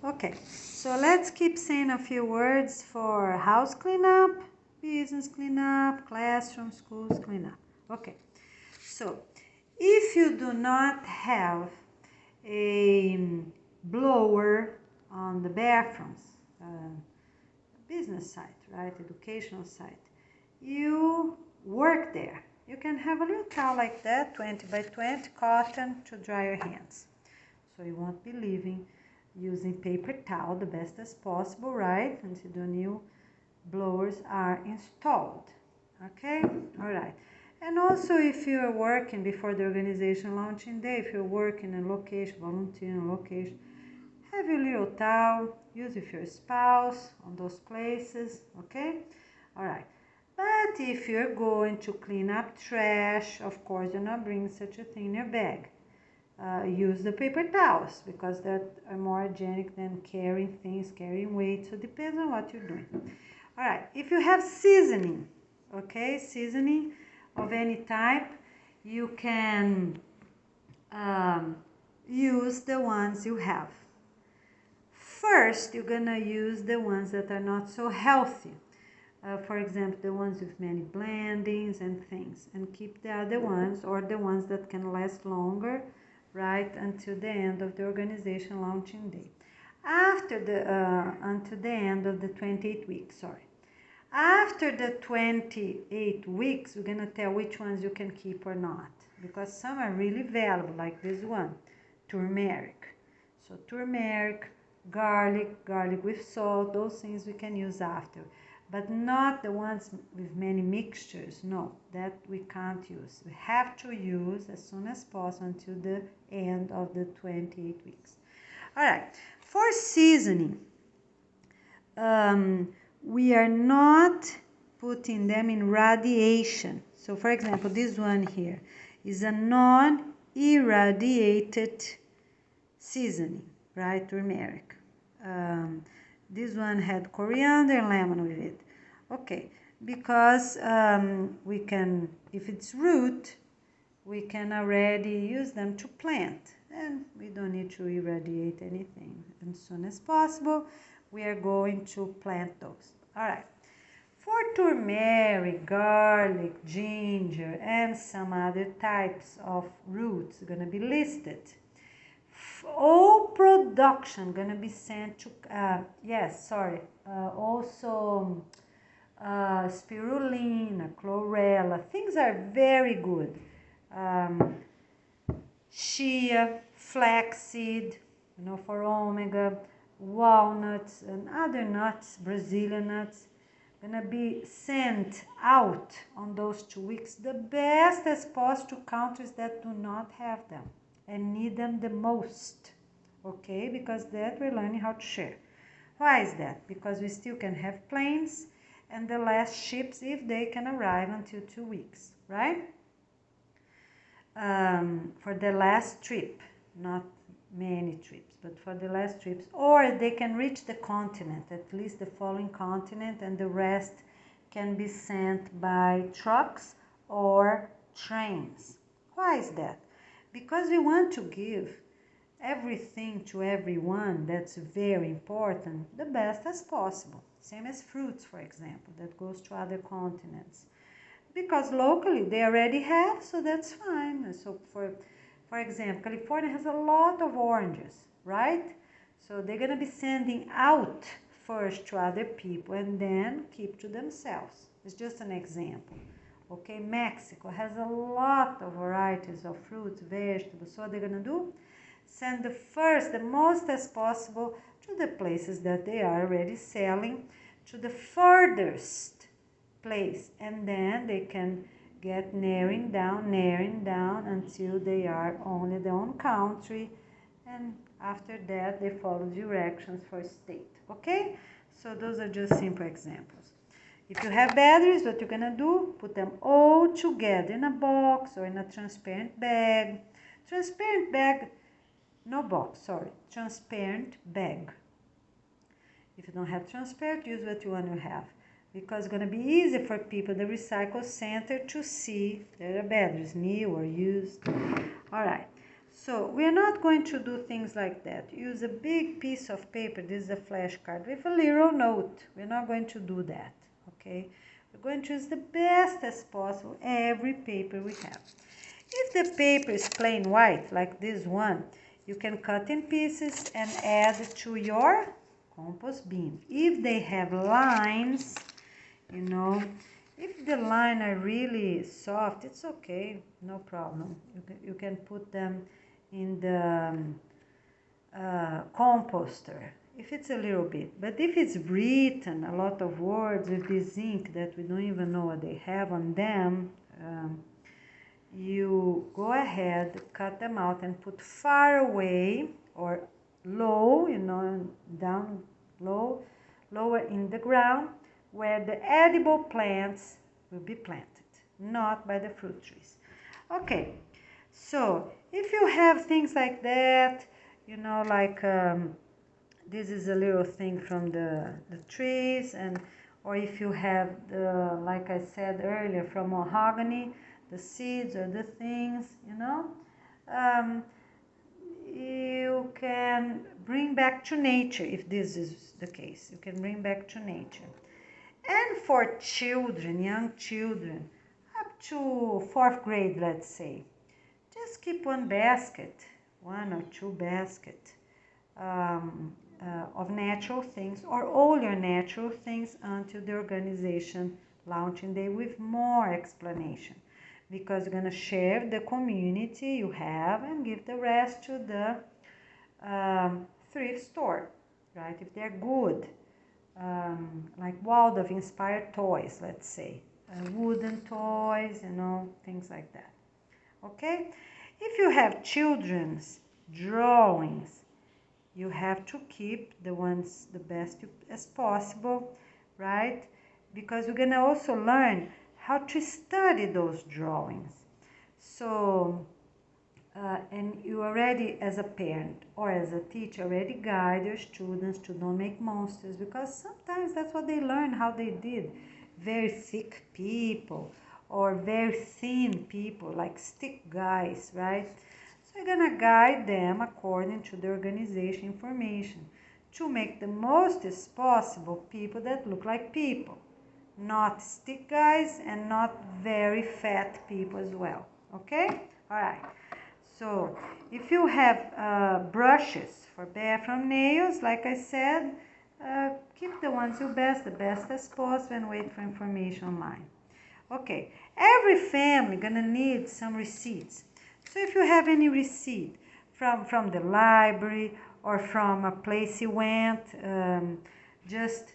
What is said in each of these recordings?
Okay, so let's keep saying a few words for house cleanup, business cleanup, classroom, schools cleanup. Okay, so if you do not have a blower on the bathrooms, business site, right, educational site, you work there. You can have a little towel like that, 20 by 20, cotton to dry your hands. So you won't be leaving using paper towel the best as possible, right, until the new blowers are installed. Okay, all right. And also, if you're working before the organization launching day, if you're working in a location, volunteering in a location, have your little towel, use with your spouse on those places, okay? All right. But if you're going to clean up trash, of course, you're not bringing such a thing in your bag. Use the paper towels because that are more hygienic than carrying things, carrying weight. So it depends on what you're doing. All right, if you have seasoning, okay, seasoning of any type, you can use the ones you have. First, you're gonna use the ones that are not so healthy. For example, the ones with many blendings and things, and keep the other ones or the ones that can last longer, right, until the end of the organization launching day. After the until the end of the 28 weeks, sorry. After the 28 weeks, we're gonna tell which ones you can keep or not, because some are really valuable, like this one, turmeric. So turmeric, garlic with salt, those things we can use after, but not the ones with many mixtures. No, that we can't use. We have to use as soon as possible until the end of the 28 weeks. All right, for seasoning, we are not putting them in radiation. So for example, this one here is a non-irradiated seasoning, right, turmeric. This one had coriander and lemon with it. Okay, because we can, if it's root, we can already use them to plant, and we don't need to irradiate anything. As soon as possible, we are going to plant those. All right. For turmeric, garlic, ginger, and some other types of roots going to be listed. All production going to be sent to, also spirulina, chlorella, things are very good. Chia, flaxseed, for omega, walnuts and other nuts, Brazilian nuts, gonna be sent out on those 2 weeks the best as possible to countries that do not have them and need them the most, okay, because that we're learning how to share. Why is that? Because we still can have planes and the last ships, if they can arrive until 2 weeks, right? For the last trip, not many trips, but for the last trips, or they can reach the continent, at least the following continent, and the rest can be sent by trucks or trains. Why is that? Because we want to give everything to everyone, that's very important, the best as possible. Same as fruits, for example, that goes to other continents. Because locally they already have, so that's fine. So for example, California has a lot of oranges, right? So they're gonna be sending out first to other people and then keep to themselves. It's just an example. Okay, Mexico has a lot of varieties of fruits, vegetables. So what they're gonna do? Send the most as possible to the places that they are already selling, to the furthest place, and then they can get narrowing down until they are only their own country, and after that they follow directions for state. Okay, so those are just simple examples. If you have batteries, what you're gonna do, put them all together in a box or in a transparent bag. Transparent bag, no box, sorry, transparent bag. If you don't have transparent, use what you want to have, because it's going to be easy for people, the recycle center, to see there are batteries, new or used. All right. So we're not going to do things like that. Use a big piece of paper, this is a flashcard, with a little note. We're not going to do that, okay? We're going to use the best as possible every paper we have. If the paper is plain white, like this one, you can cut in pieces and add to your compost bin. If they have lines, you know, if the lines are really soft, it's okay, no problem. You can put them in the composter if it's a little bit. But if it's written a lot of words with this ink that we don't even know what they have on them, you go ahead, cut them out and put far away or low, you know, down low, lower in the ground, where the edible plants will be planted, not by the fruit trees. Okay, so if you have things like that, you know, like this is a little thing from the trees, and or if you have the, like I said earlier, from mahogany, the seeds or the things, you know, you can bring back to nature. If this is the case, you can bring back to nature. And for children, young children, up to 4th grade, let's say, just keep one basket, 1 or 2 baskets of natural things, or all your natural things, until the organization launching day with more explanation, because you're going to share the community you have and give the rest to the thrift store, right? If they're good, like Waldorf inspired toys, let's say, wooden toys, you know, things like that. Okay, if you have children's drawings, you have to keep the ones the best as possible, right? Because we're gonna also learn how to study those drawings. So, and you already, as a parent or as a teacher, already guide your students to don't make monsters, because sometimes that's what they learn, how they did. Very thick people or very thin people, like stick guys, right? So you're gonna guide them according to the organization information to make the most as possible people that look like people, not stick guys and not very fat people as well. Okay? All right. So if you have brushes for bathroom nails, like I said, keep the ones you best, the best as possible, and wait for information online. Okay, every family gonna need some receipts. So if you have any receipt from the library or from a place you went, just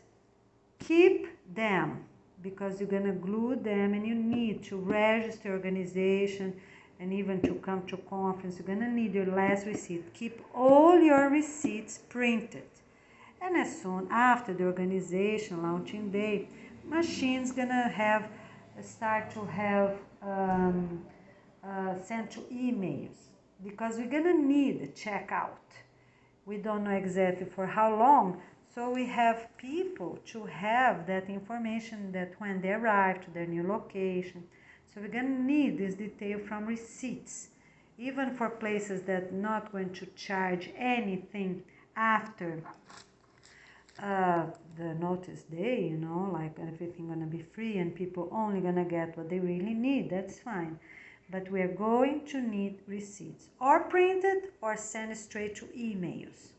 keep them, because you're gonna glue them and you need to register organization and even to come to conference. You're gonna need your last receipt. Keep all your receipts printed. And as soon after the organization launching day, machines gonna have start to have sent to emails, because we're gonna need a checkout. We don't know exactly for how long, so we have people to have that information that when they arrive to their new location. So we're gonna need this detail from receipts, even for places that not going to charge anything after the notice day, you know, like everything gonna be free and people only gonna get what they really need. That's fine. But we are going to need receipts, or printed or sent straight to emails,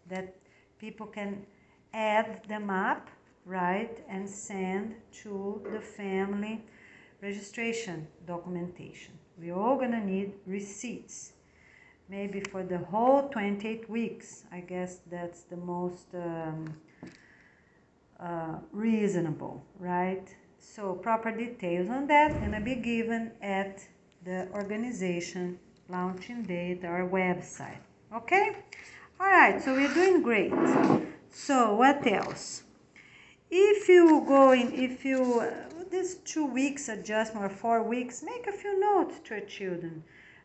that people can add them up, right, and send to the family registration documentation. We're all gonna need receipts, maybe for the whole 28 weeks. I guess that's the most reasonable, right? So proper details on that gonna be given at the organization launching date, our website. Okay? All right, so we're doing great. So what else? If you this 2 weeks adjustment or 4 weeks, make a few notes to your children.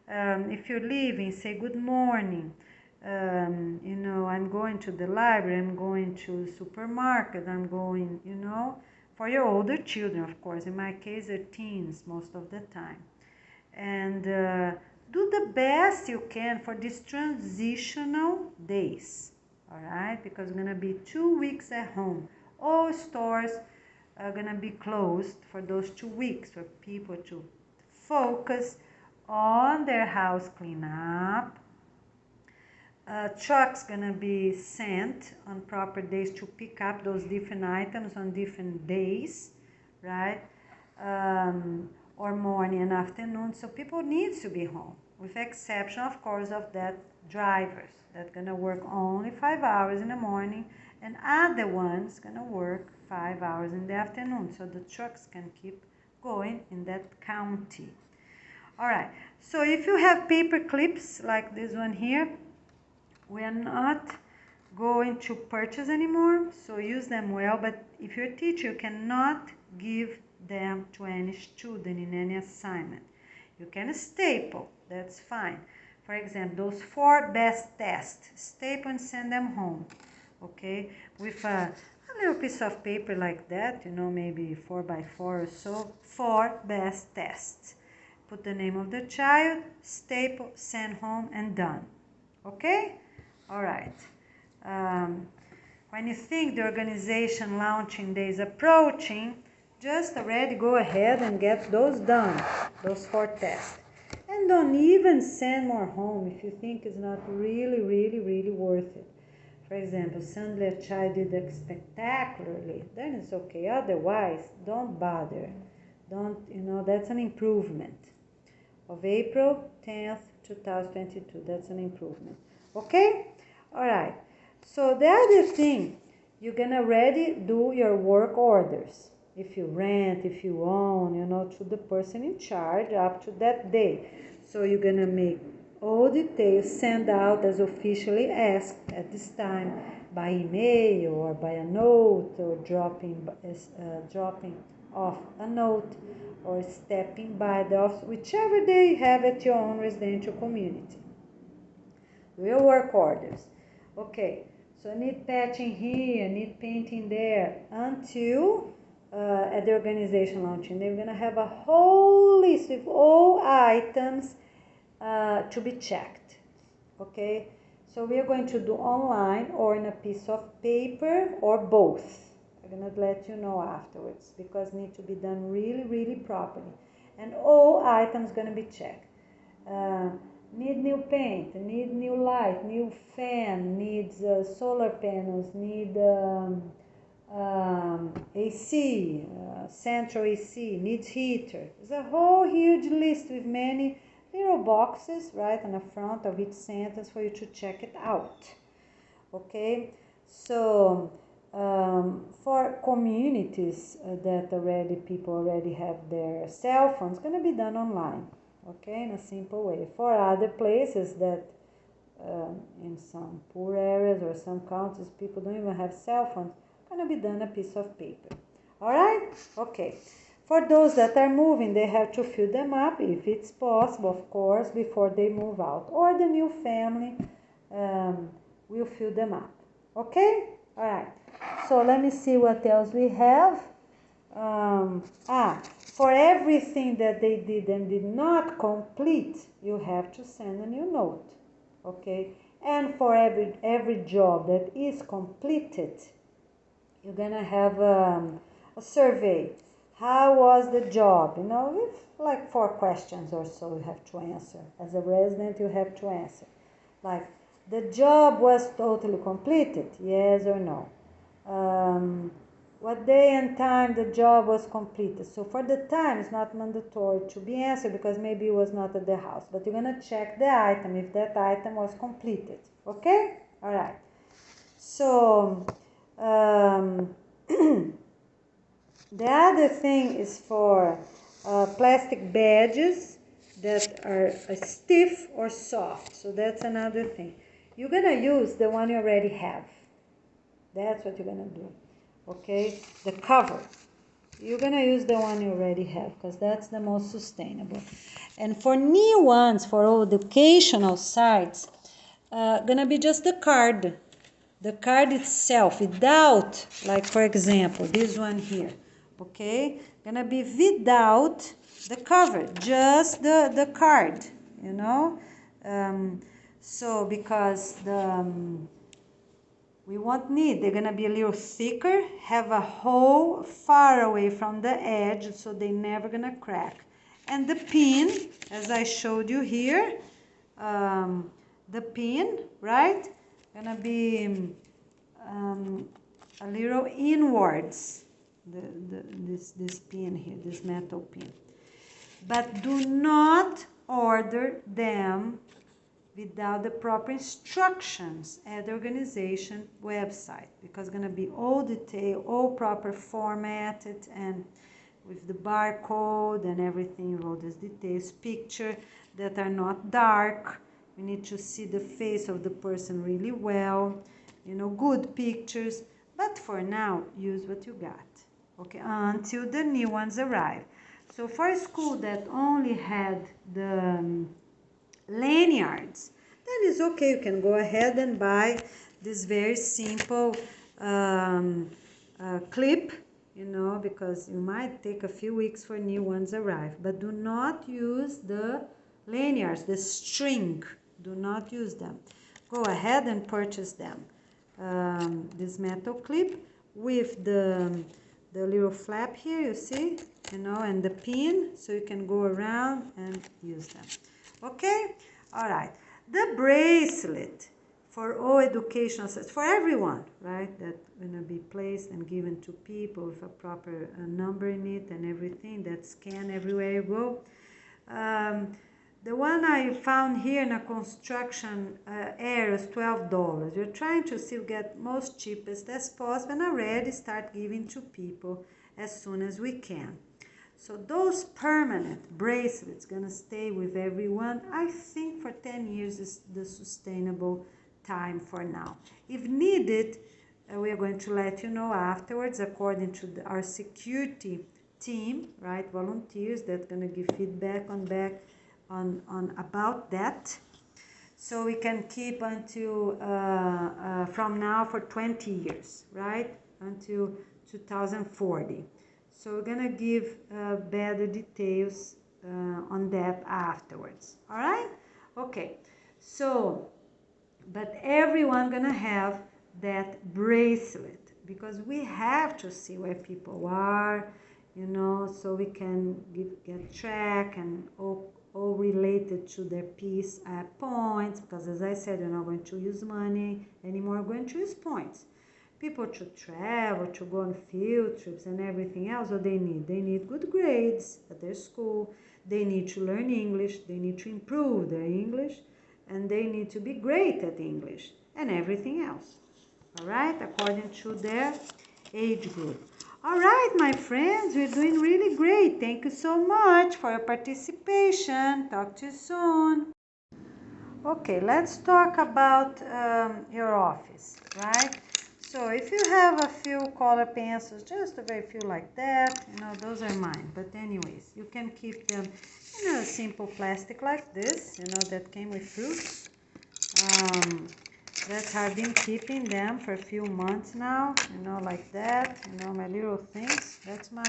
If you're leaving, say good morning. You know, I'm going to the library, I'm going to the supermarket, I'm going, you know, for your older children, of course. In my case, they're teens most of the time. And do the best you can for these transitional days, all right? Because it's gonna be 2 weeks at home. All stores are gonna be closed for those 2 weeks for people to focus on their house cleanup. Trucks gonna be sent on proper days to pick up those different items on different days, right? Or morning and afternoon, so people need to be home, with exception, of course, of that drivers that gonna work only 5 hours in the morning, and other ones gonna work 5 hours in the afternoon, so the trucks can keep going in that county. All right, so if you have paper clips like this one here, we are not going to purchase anymore, so use them well. But if your teacher cannot give them to any student in any assignment, you can staple, that's fine. For example, those 4 best tests, staple and send them home, okay? With a little piece of paper like that, you know, maybe 4 by 4 or so, 4 best tests. Put the name of the child, staple, send home, and done, okay? All right. When you think the organization launching day is approaching, just already go ahead and get those done, those 4 tests. And don't even send more home if you think it's not really worth it. For example, suddenly a child did spectacularly, then it's okay. Otherwise, don't bother. Don't, you know, that's an improvement. Of April 10th, 2022, that's an improvement. Okay? All right. So the other thing, you're gonna already do your work orders. If you rent, if you own, you know, to the person in charge up to that day. So you're gonna make all details send out as officially asked at this time by email or by a note, or dropping off a note, or stepping by the office, whichever day you have at your own residential community. Do your work orders. Okay, so I need patching here, I need painting there, until at the organization launching, they're gonna have a whole list of all items to be checked, okay? So we are going to do online or in a piece of paper or both. I'm gonna let you know afterwards, because it needs to be done really properly. And all items gonna be checked. Need new paint, need new light, new fan, needs solar panels, need AC, central AC, needs heater. There's a whole huge list with many little boxes right on the front of each sentence for you to check it out. Okay, so for communities that people already have their cell phones, it's going to be done online, okay, in a simple way. For other places that in some poor areas or some countries people don't even have cell phones, it's going to be done a piece of paper. All right, okay. For those that are moving, they have to fill them up, if it's possible, of course, before they move out. Or the new family will fill them up. Okay? All right. So let me see what else we have. For everything that they did and did not complete, you have to send a new note. Okay? And for every job that is completed, you're going to have a survey. How was the job? You know, with like 4 questions or so you have to answer. As a resident, you have to answer. Like, the job was totally completed, yes or no? What day and time the job was completed? So for the time, it's not mandatory to be answered because maybe it was not at the house. But you're going to check the item if that item was completed. Okay? All right. So, the other thing is for plastic badges that are stiff or soft. So that's another thing. You're going to use the one you already have. That's what you're going to do. Okay? The cover. You're going to use the one you already have because that's the most sustainable. And for new ones, for educational sites, going to be just the card. The card itself, without, like for example, this one here. Okay, gonna be without the cover, just the card, you know. So because we won't need, they're gonna be a little thicker, have a hole far away from the edge, so they're never gonna crack. And the pin, as I showed you here, the pin, right, gonna be a little inwards, this pin here, this metal pin. But do not order them without the proper instructions at the organization website, because it's going to be all detailed, all proper formatted, and with the barcode and everything, all these details, picture that are not dark. You need to see the face of the person really well, you know, good pictures. But for now, use what you got, okay, until the new ones arrive. So for a school that only had the lanyards, then it's okay, you can go ahead and buy this very simple clip, you know, because you might take a few weeks for new ones arrive. But do not use the lanyards, the string, do not use them. Go ahead and purchase them. This metal clip with the little flap here, you see, you know, and the pin, so you can go around and use them. Okay, all right. The bracelet for all educational sets, for everyone, right? That gonna be placed and given to people with a proper number in it and everything. That scan everywhere you go. The one I found here in a construction area is $12. We're trying to still get most cheapest as possible, and already start giving to people as soon as we can. So those permanent bracelets gonna stay with everyone. I think for 10 years is the sustainable time for now. If needed, we are going to let you know afterwards, according to our security team, right? Volunteers that gonna give feedback on about that. So we can keep until from now for 20 years, right? Until 2040. So we're gonna give better details on that afterwards. All right? Okay. So, but everyone gonna have that bracelet, because we have to see where people are, you know, so we can get track and all related to their peace points. Because as I said, you're not going to use money anymore, we're going to use points. People to travel, to go on field trips and everything else, what they need good grades at their school, they need to learn English, they need to improve their English, and they need to be great at English and everything else, all right, according to their age group. All right, my friends, we're doing really great. Thank you so much for your participation. Talk to you soon. Okay, let's talk about your office, right? So if you have a few color pencils, just a very few like that, you know, those are mine. But anyways, you can keep them in a simple plastic like this, you know, that came with fruits. That I've been keeping them for a few months now, you know, like that, you know, my little things. That's my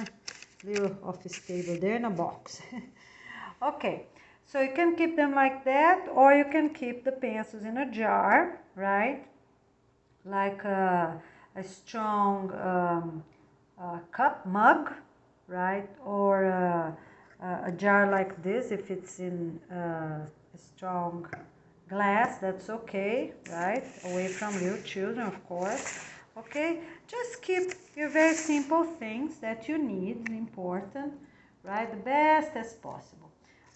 little office table there in a box. Okay, so you can keep them like that, or you can keep the pencils in a jar, right? Like a strong mug, right? Or a jar like this, if it's in a strong glass, that's okay, right? Away from little children, of course. Okay, just keep your very simple things that you need, important, right? The best as possible.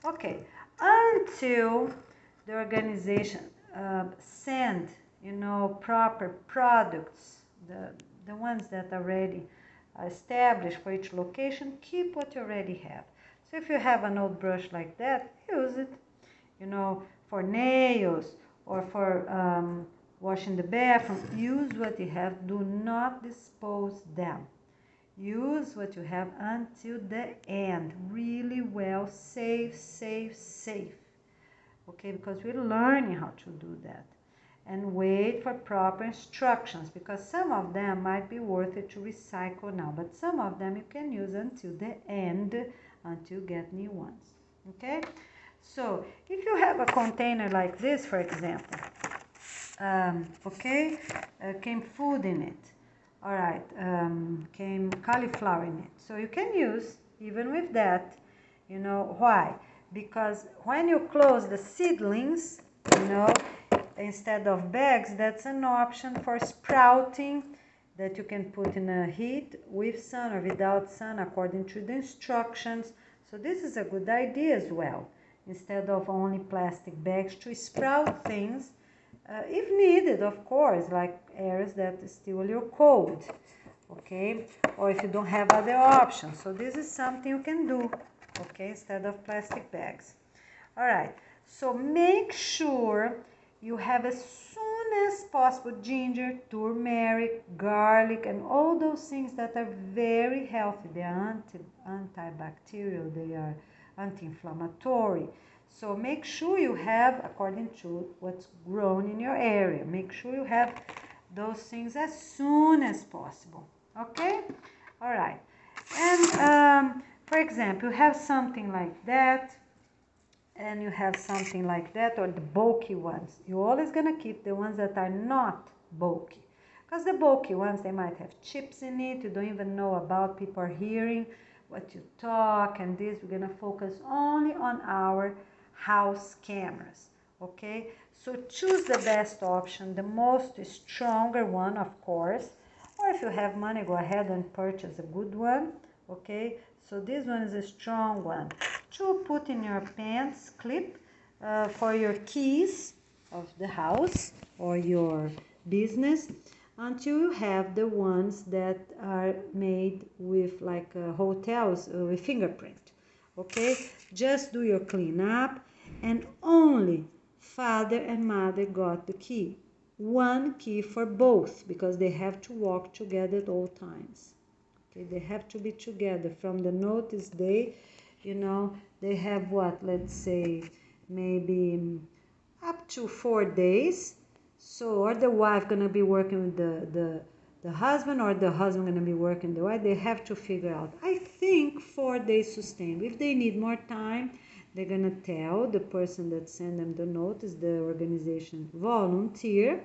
Okay, until the organization send, you know, proper products, the ones that are already established for each location, keep what you already have. So if you have an old brush like that, use it, you know, for nails or for washing the bathroom. Use what you have. Do not dispose them. Use what you have until the end. Really well. Save, save, save. Okay, because we're learning how to do that. And wait for proper instructions, because some of them might be worth it to recycle now, but some of them you can use until the end, until you get new ones. Okay? So if you have a container like this, for example, okay, came food in it, all right, came cauliflower in it, so you can use even with that. You know why? Because when you close the seedlings, you know, instead of bags, that's an option for sprouting that you can put in a heat with sun or without sun according to the instructions. So this is a good idea as well, instead of only plastic bags, to sprout things if needed, of course, like areas that steal your cold, okay, or if you don't have other options. So this is something you can do, okay, instead of plastic bags. All right, so make sure you have as soon as possible ginger, turmeric, garlic, and all those things that are very healthy. They are antibacterial, they are anti-inflammatory. So make sure you have, according to what's grown in your area, make sure you have those things as soon as possible, okay? All right, and for example, you have something like that, and you have something like that, or the bulky ones. You're always gonna keep the ones that are not bulky, because the bulky ones, they might have chips in it, you don't even know about, people are hearing what you talk, and this, we're gonna focus only on our house cameras, okay? So choose the best option, the most stronger one, of course, or if you have money, go ahead and purchase a good one, okay? So this one is a strong one to put in your pants clip for your keys of the house or your business, until you have the ones that are made with like hotels with fingerprint, okay? Just do your cleanup, and only father and mother got the key. One key for both, because they have to walk together at all times. Okay, they have to be together from the notice day. You know, they have what, let's say maybe up to 4 days. So, or the wife gonna be working with the husband, or the husband gonna be working the wife. They have to figure out. I think 4 days sustained. If they need more time, they're gonna tell the person that sent them the notice, the organization volunteer,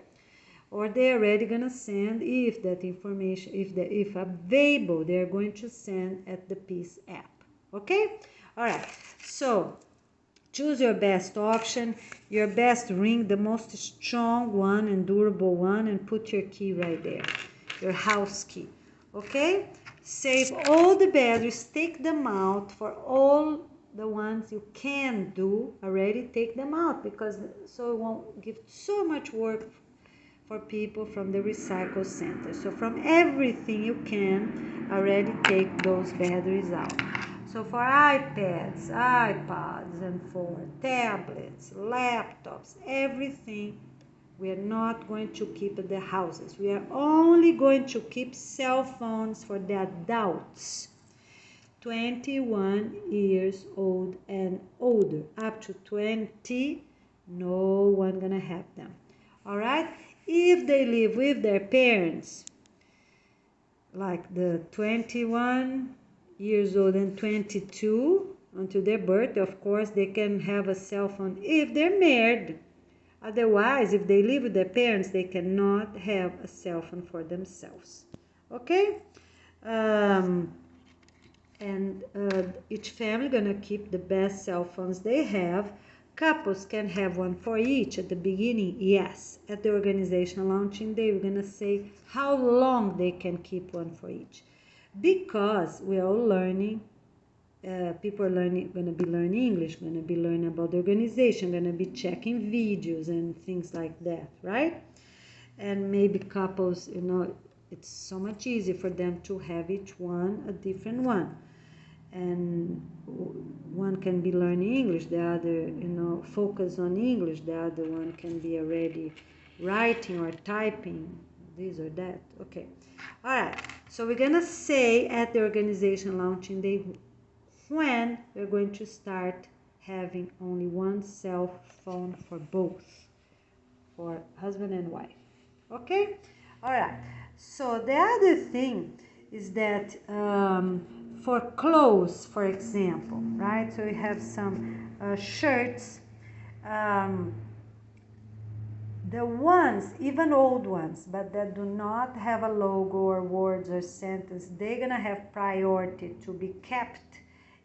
or they're already gonna send, if that information, if available, they're going to send at the Peace app. Okay? All right. So choose your best option, your best ring, the most strong one and durable one, and put your key right there, your house key. Okay? Save all the batteries, take them out. For all the ones you can do already, take them out, because so it won't give so much work for people from the recycle center. So from everything you can already take those batteries out. So for iPads, iPods, and for tablets, laptops, everything, we are not going to keep at the houses. We are only going to keep cell phones for the adults, 21 years old and older. Up to 20, no one gonna have them. All right? If they live with their parents, like the 21 years old and 22 until their birth, of course, they can have a cell phone if they're married. Otherwise, if they live with their parents, they cannot have a cell phone for themselves. Okay? Each family gonna keep the best cell phones they have. Couples can have one for each at the beginning, yes. At the organizational launching day, we're gonna say how long they can keep one for each, because we are all learning. People are gonna be learning English, gonna be learning about the organization, gonna be checking videos and things like that, right? And maybe couples, you know, it's so much easier for them to have each one a different one. And one can be learning English, the other, you know, focus on English, the other one can be already writing or typing this or that. Okay, all right, so we're gonna say at the organization launching day when we're going to start having only one cell phone for both, for husband and wife. Okay, all right. So the other thing is that for clothes, for example, right? So we have some shirts. The ones, even old ones, but that do not have a logo or words or sentence, they're gonna have priority to be kept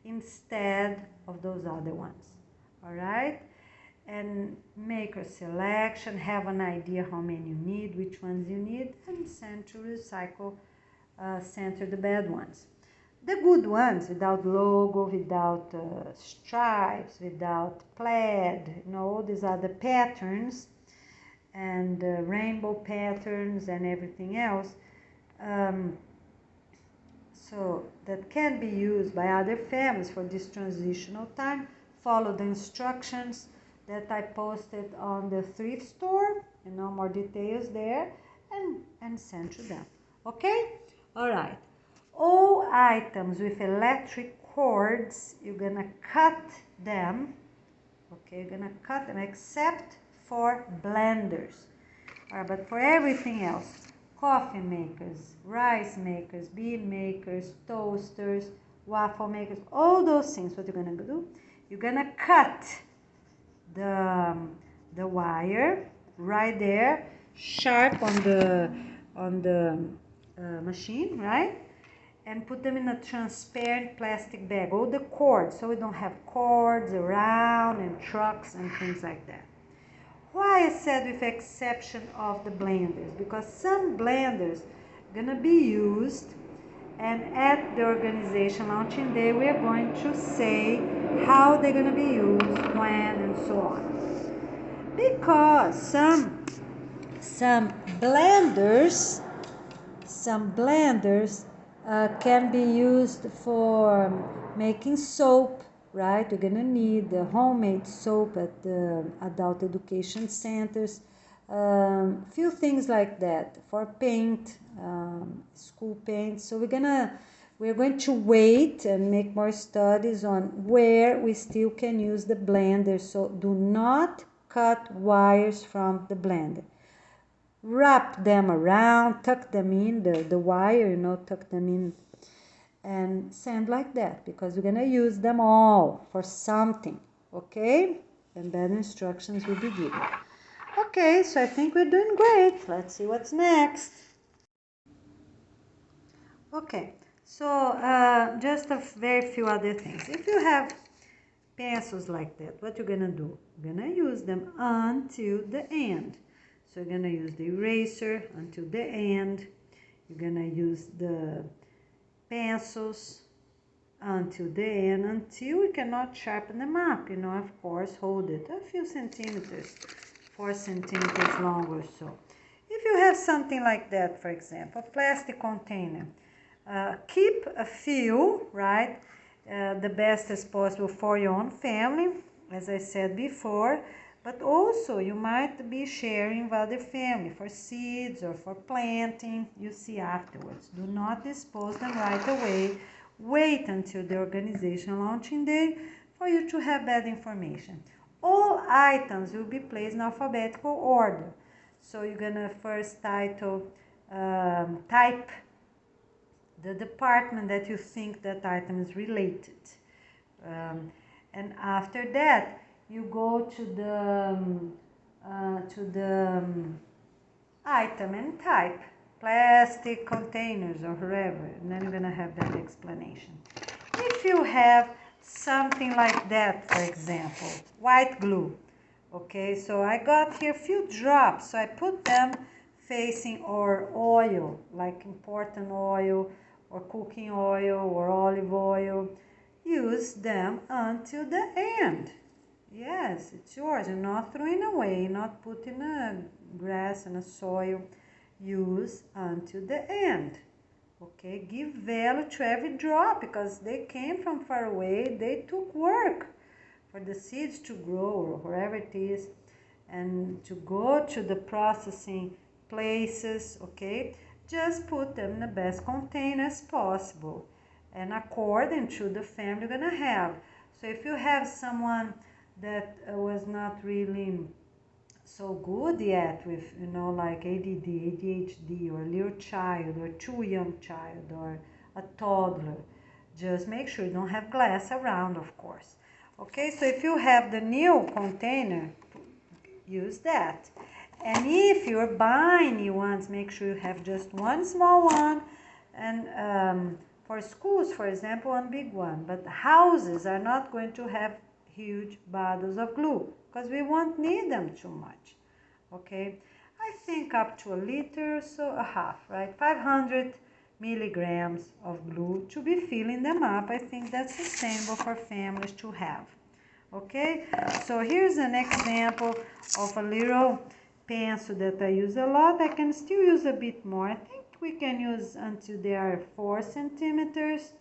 instead of those other ones, all right? And make a selection, have an idea how many you need, which ones you need, and send to recycle center the bad ones. The good ones, without logo, without stripes, without plaid, all these other patterns, and rainbow patterns and everything else, so that can be used by other families for this transitional time. Follow the instructions that I posted on the thrift store, more details there, and send to them. Okay? All right. All items with electric cords, you're gonna cut them. Okay, you're gonna cut them except for blenders. All right, but for everything else, coffee makers, rice makers, bean makers, toasters, waffle makers, all those things, what you're gonna do, you're gonna cut the wire right there, sharp on the machine, right? And put them in a transparent plastic bag, all the cords, so we don't have cords around and trucks and things like that. Why I said with exception of the blenders? Because some blenders gonna be used, and at the organization launching day we are going to say how they're gonna be used, when, and so on. Because some blenders can be used for making soap, right? You're gonna need the homemade soap at the adult education centers, few things like that, for paint, school paint. So we're going to wait and make more studies on where we still can use the blender. So do not cut wires from the blender. Wrap them around, tuck them in, the wire, tuck them in, and sand like that, because we're gonna use them all for something, okay? And then instructions will be given. Okay, so I think we're doing great. Let's see what's next. Okay, so just a very few other things. If you have pencils like that, what you're gonna do? You're gonna use them until the end. So you're gonna use the eraser until the end. You're gonna use the pencils until the end, until we cannot sharpen them up, of course, hold it a few centimeters, 4 centimeters long or so. If you have something like that, for example, a plastic container, keep a few, right? The best as possible for your own family, as I said before, but also you might be sharing with other family for seeds or for planting. You see afterwards. Do not dispose them right away. Wait until the organization launching day for you to have that information. All items will be placed in alphabetical order. So you're gonna first type the department that you think that item is related. And after that, you go to the item and type plastic containers or whatever, and then you're gonna have that explanation. If you have something like that, for example, white glue, okay, so I got here a few drops, so I put them facing our oil, like important oil or cooking oil or olive oil. Use them until the end. Yes, it's yours. You're not throwing away, not putting a grass and a soil. Use until the end. Okay, give value to every drop, because they came from far away. They took work for the seeds to grow or wherever it is, and to go to the processing places. Okay, just put them in the best containers possible, and according to the family you're gonna have. So if you have someone that was not really so good yet with, like ADD, ADHD, or a little child, or too young child, or a toddler, Just make sure you don't have glass around, of course. Okay, so if you have the new container, use that. And if you're buying new ones, make sure you have just one small one, and for schools, for example, one big one. But houses are not going to have huge bottles of glue because we won't need them too much. Okay, I think up to a liter, so a half, right? 500 milligrams of glue to be filling them up. I think that's sustainable for families to have. Okay, so here's an example of a little pencil that I use a lot. I can still use a bit more. I think we can use until they are 4 centimeters,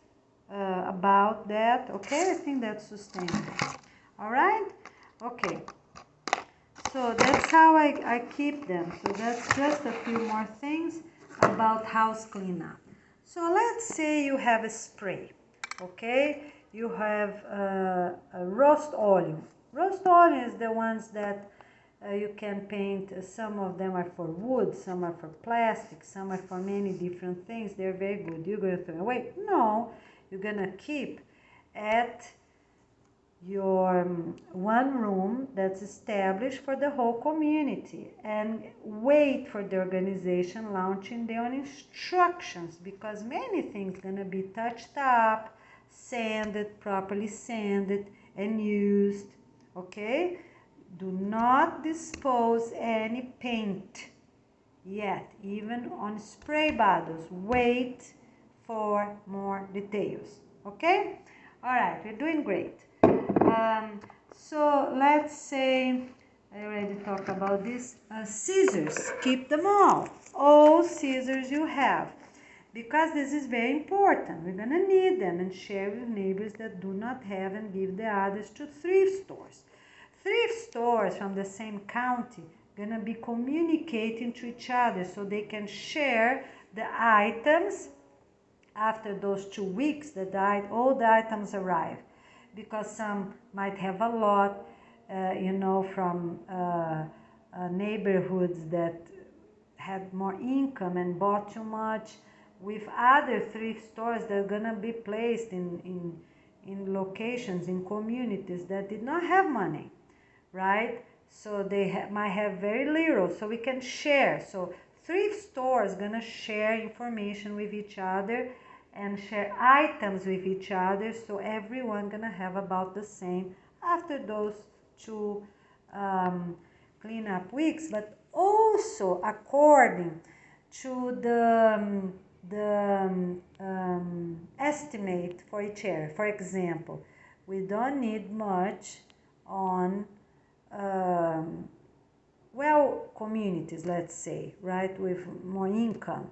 about that. Okay, I think that's sustainable. All right, okay, so that's how I keep them. So that's just a few more things about house cleanup. So let's say you have a spray, okay? You have a roast oil. Roast oil is the ones that you can paint. Some of them are for wood, some are for plastic, some are for many different things. They're very good. You're going to throw away? No, you're going to keep at your one room that's established for the whole community, and wait for the organization launching their own instructions, because many things gonna be touched up, sanded, properly sanded and used. Okay, do not dispose any paint yet, even on spray bottles. Wait for more details. Okay, all right, we're doing great. So let's say, I already talked about this, scissors, keep them all scissors you have, because this is very important. We're gonna need them, and share with neighbors that do not have, and give the others to thrift stores. Thrift stores from the same county gonna be communicating to each other so they can share the items after those 2 weeks that all the items arrive. Because some might have a lot, from neighborhoods that had more income and bought too much, with other thrift stores that are gonna be placed in locations, in communities that did not have money, right? So they might have very little, so we can share. So thrift stores gonna share information with each other and share items with each other, so everyone gonna have about the same after those 2 cleanup weeks. But also according to the estimate for each area. For example, we don't need much on communities, let's say, right, with more income.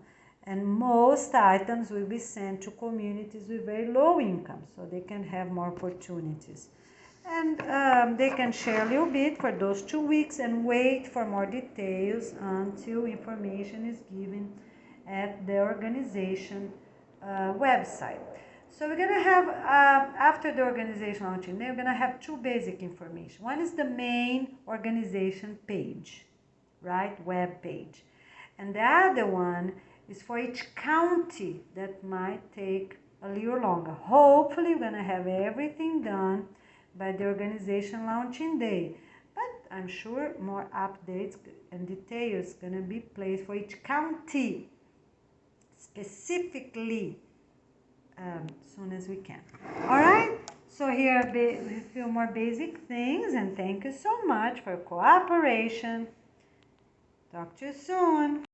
And most items will be sent to communities with very low income, so they can have more opportunities. And they can share a little bit for those 2 weeks and wait for more details until information is given at the organization website. So we're gonna have, after the organization launching, they're gonna have 2 basic information. One is the main organization page, right, web page. And the other one is for each county that might take a little longer. Hopefully we're gonna have everything done by the organization launching day, but I'm sure more updates and details gonna be placed for each county specifically soon as we can. All right, so here are a few more basic things, and thank you so much for cooperation. Talk to you soon.